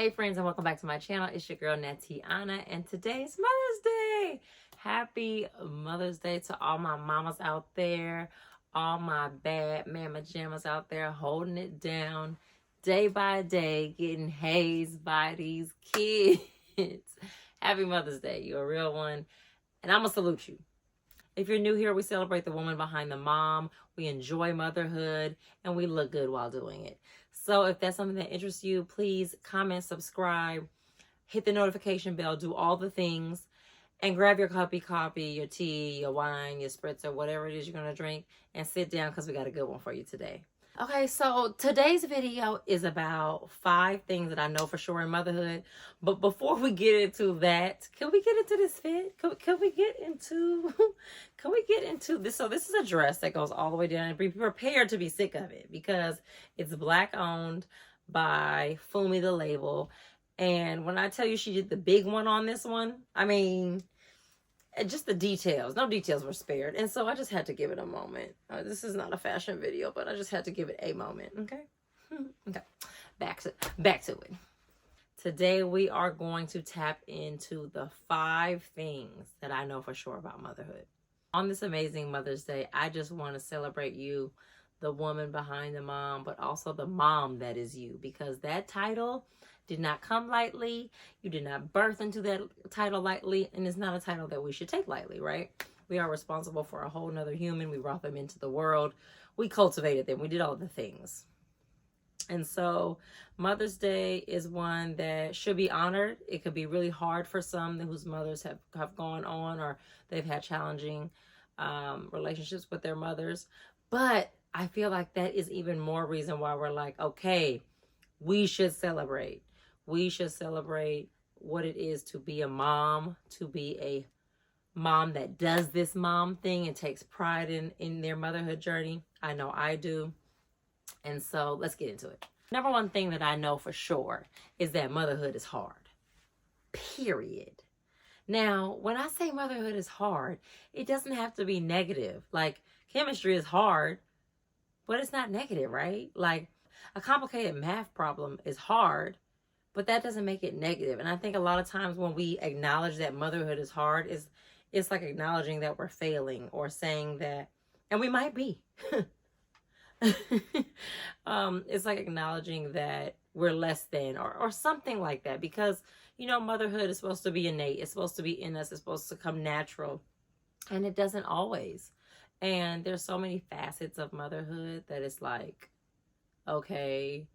Hey friends, and welcome back to my channel. It's your girl Nateanah, and today's Mother's Day. Happy Mother's Day to all my mamas out there, all my bad mama jammas out there holding it down day by day, getting hazed by these kids. Happy Mother's Day. You're a real one, and I'm gonna salute you. If you're new here, we celebrate the woman behind the mom. We enjoy motherhood, and we look good while doing it. So if that's something that interests you, please comment, subscribe, hit the notification bell, do all the things, and grab your cup of coffee, your tea, your wine, your spritzer, whatever it is you're going to drink, and sit down because we got a good one for you today. Okay, so today's video is about 5 things that I know for sure in motherhood. But before we get into that, can we get into this fit? Can we get into this? So this is a dress that goes all the way down, and be prepared to be sick of it because it's Black owned by Fumi the label. And when I tell you she did the big one on this one, I mean, just the details, no details were spared. And so I just had to give it a moment. This is not a fashion video, but I just had to give it a moment. Okay. Okay. Back to it. Today we are going to tap into the 5 things that I know for sure about motherhood. On this amazing Mother's Day, I just want to celebrate you, the woman behind the mom, but also the mom that is you, because that title did not come lightly. You did not birth into that title lightly, and it's not a title that we should take lightly, right? We are responsible for a whole nother human. We brought them into the world. We cultivated them. We did all the things. And so Mother's Day is one that should be honored. It could be really hard for some whose mothers have gone on, or they've had challenging relationships with their mothers. But I feel like that is even more reason why we're like, okay, we should celebrate. We should celebrate what it is to be a mom, to be a mom that does this mom thing and takes pride in their motherhood journey. I know I do. And so let's get into it. Number one thing that I know for sure is that motherhood is hard. Period. Now, when I say motherhood is hard, it doesn't have to be negative. Like, chemistry is hard, but it's not negative, right? Like, a complicated math problem is hard, but that doesn't make it negative. And I think a lot of times when we acknowledge that motherhood is hard, it's like acknowledging that we're failing, or saying that, and we might be. It's like acknowledging that we're less than, or something like that, because, you know, motherhood is supposed to be innate. It's supposed to be in us. It's supposed to come natural, and it doesn't always. And there's so many facets of motherhood that it's like, okay,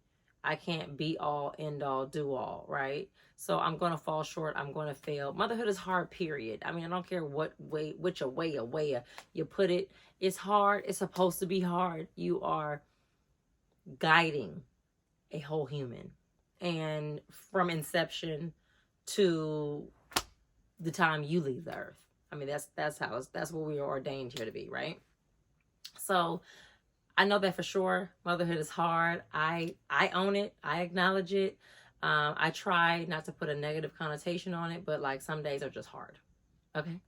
I can't be all, end all, do all, right? So I'm going to fall short. I'm going to fail. Motherhood is hard, period. I mean, I don't care what way, which way you put it. It's hard. It's supposed to be hard. You are guiding a whole human. And from inception to the time you leave the earth. I mean, that's what we are ordained here to be, right? So I know that for sure. Motherhood is hard. I own it. I acknowledge it. I try not to put a negative connotation on it, but like some days are just hard. Okay.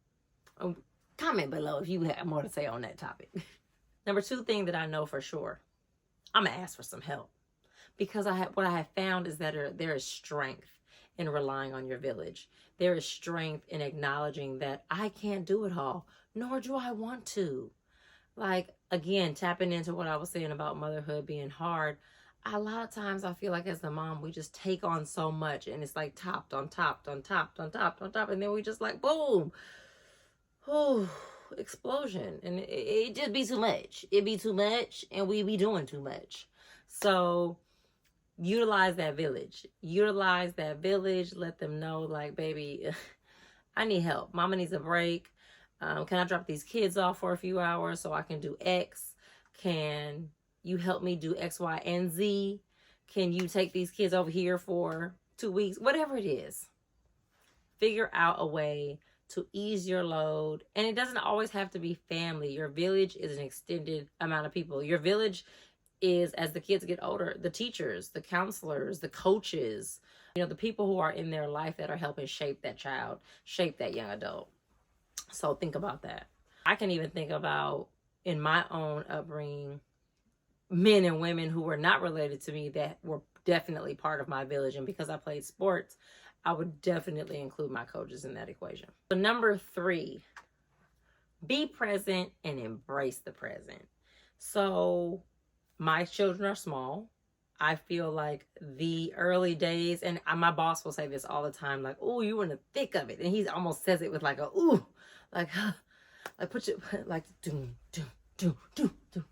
Comment below if you have more to say on that topic. Number 2 thing that I know for sure, I'm gonna ask for some help, because what I have found is that there is strength in relying on your village. There is strength in acknowledging that I can't do it all, nor do I want to. Like, again, tapping into what I was saying about motherhood being hard, a lot of times I feel like as the mom, we just take on so much, and it's like topped on top, on top, on top, on top, and then we just like, boom, oh, explosion. And it just be too much. It be too much, and we be doing too much. So utilize that village. Utilize that village. Let them know, like, baby, I need help. Mama needs a break. Can I drop these kids off for a few hours so I can do X? Can you help me do X, Y, and Z? Can you take these kids over here for 2 weeks? Whatever it is. Figure out a way to ease your load. And it doesn't always have to be family. Your village is an extended amount of people. Your village is, as the kids get older, the teachers, the counselors, the coaches, you know, the people who are in their life that are helping shape that child, shape that young adult. So think about that. I can even think about, in my own upbringing, men and women who were not related to me that were definitely part of my village. And because I played sports, I would definitely include my coaches in that equation. So number 3, be present and embrace the present. So my children are small. I feel like the early days, and my boss will say this all the time, like, "Oh, you were in the thick of it," and he almost says it with like a "ooh," like, like put you like doom doom doom doom doom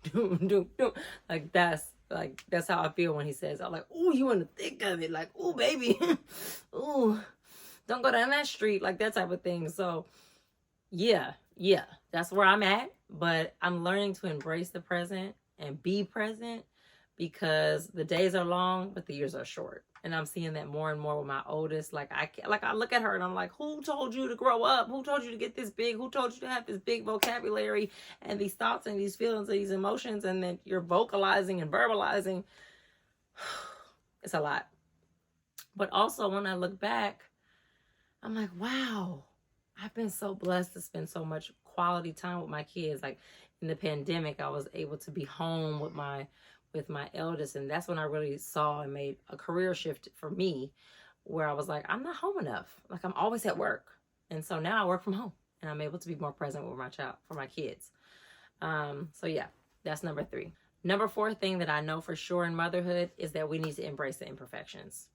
doom doom doom, like that's how I feel when he says, "I'm like, oh, you in the thick of it," like, "Oh, baby, oh, don't go down that street," like that type of thing. So, yeah, that's where I'm at, but I'm learning to embrace the present and be present because the days are long, but the years are short. And I'm seeing that more and more with my oldest. Like I look at her and I'm like, who told you to grow up? Who told you to get this big? Who told you to have this big vocabulary and these thoughts and these feelings and these emotions, and then you're vocalizing and verbalizing? It's a lot. But also when I look back, I'm like, wow, I've been so blessed to spend so much quality time with my kids. Like in the pandemic, I was able to be home with my eldest, and that's when I really saw and made a career shift for me, where I was like, I'm not home enough. Like I'm always at work, and so now I work from home, and I'm able to be more present with my child, for my kids. So yeah, that's number 3. Number 4 thing that I know for sure in motherhood is that we need to embrace the imperfections.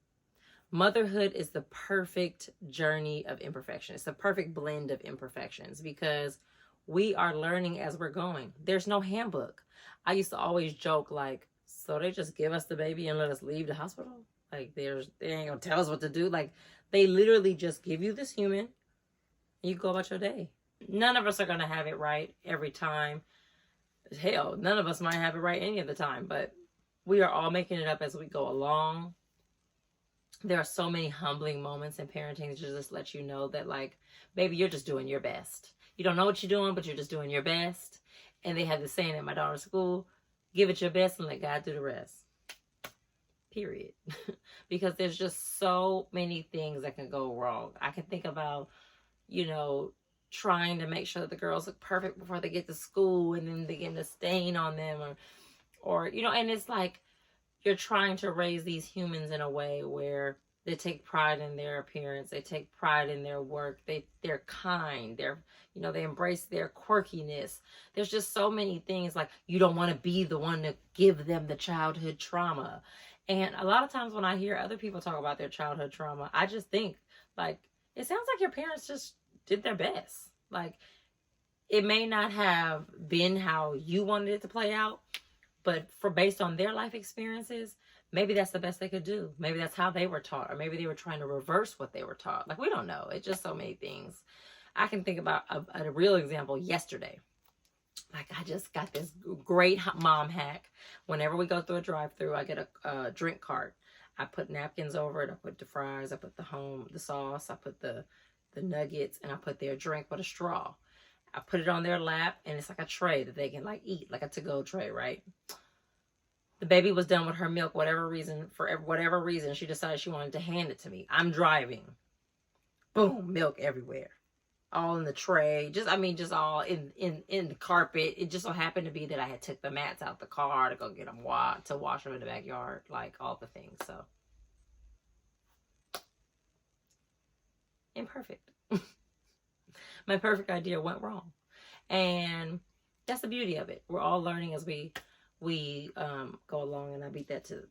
Motherhood is the perfect journey of imperfection. It's the perfect blend of imperfections because we are learning as we're going. There's no handbook. I used to always joke like, so they just give us the baby and let us leave the hospital? Like they ain't gonna tell us what to do. Like they literally just give you this human and you go about your day. None of us are gonna have it right every time. Hell, none of us might have it right any of the time, but we are all making it up as we go along. There are so many humbling moments in parenting that just let you know that, like, baby, you're just doing your best. You don't know what you're doing, but you're just doing your best. And they have this saying at my daughter's school, give it your best and let God do the rest. Period. Because there's just so many things that can go wrong. I can think about, trying to make sure that the girls look perfect before they get to school, and then they get a stain on them, or and it's like, you're trying to raise these humans in a way where they take pride in their appearance. They take pride in their work. They're kind. They embrace their quirkiness. There's just so many things, like you don't want to be the one to give them the childhood trauma. And a lot of times when I hear other people talk about their childhood trauma, I just think like, it sounds like your parents just did their best. Like it may not have been how you wanted it to play out, but based on their life experiences, maybe that's the best they could do. Maybe that's how they were taught, or maybe they were trying to reverse what they were taught. Like, we don't know. It's just so many things. I can think about a real example yesterday. Like, I just got this great mom hack. Whenever we go through a drive-thru, I get a drink cart. I put napkins over it. I put the fries. I put the sauce. I put the nuggets, and I put their drink with a straw. I put it on their lap, and it's like a tray that they can like eat, like a to-go tray, right? The baby was done with her milk, for whatever reason, she decided she wanted to hand it to me. I'm driving. Boom, milk everywhere. All in the tray. Just all in the carpet. It just so happened to be that I had took the mats out the car to go get them to wash them in the backyard, like all the things. So imperfect. My perfect idea went wrong. And that's the beauty of it. We're all learning as we go along, and I beat that to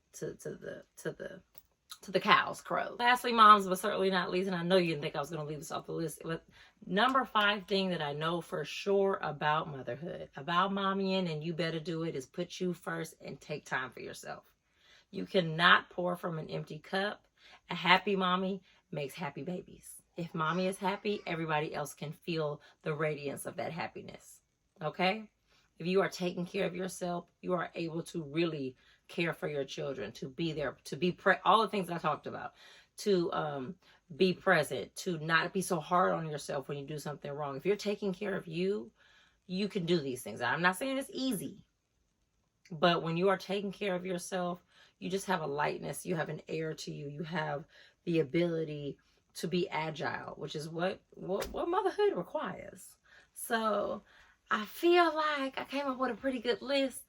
the cows crow. Lastly, moms, but certainly not least, and I know you didn't think I was going to leave this off the list, but number 5 thing that I know for sure about motherhood, about Mommyin, and you better do it, is put you first and take time for yourself. You cannot pour from an empty cup. A happy mommy makes happy babies. If mommy is happy, everybody else can feel the radiance of that happiness. Okay? If you are taking care of yourself, you are able to really care for your children, to be there, to be all the things I talked about, to be present, to not be so hard on yourself when you do something wrong. If you're taking care of you, you can do these things. I'm not saying it's easy, but when you are taking care of yourself, you just have a lightness, you have an air to you, you have the ability to be agile, which is what motherhood requires. So I feel like I came up with a pretty good list.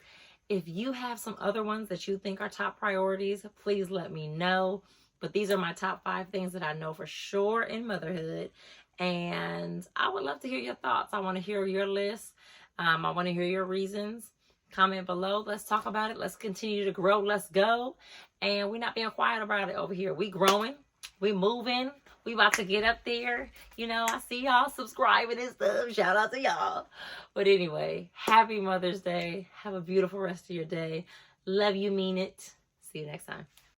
If you have some other ones that you think are top priorities, please let me know. But these are my top 5 things that I know for sure in motherhood. And I would love to hear your thoughts. I want to hear your list. I want to hear your reasons. Comment below. Let's talk about it. Let's continue to grow. Let's go. And we're not being quiet about it over here. We growing. We moving. We about to get up there. You know, I see y'all subscribing and stuff. Shout out to y'all. But anyway, happy Mother's Day. Have a beautiful rest of your day. Love you, mean it. See you next time.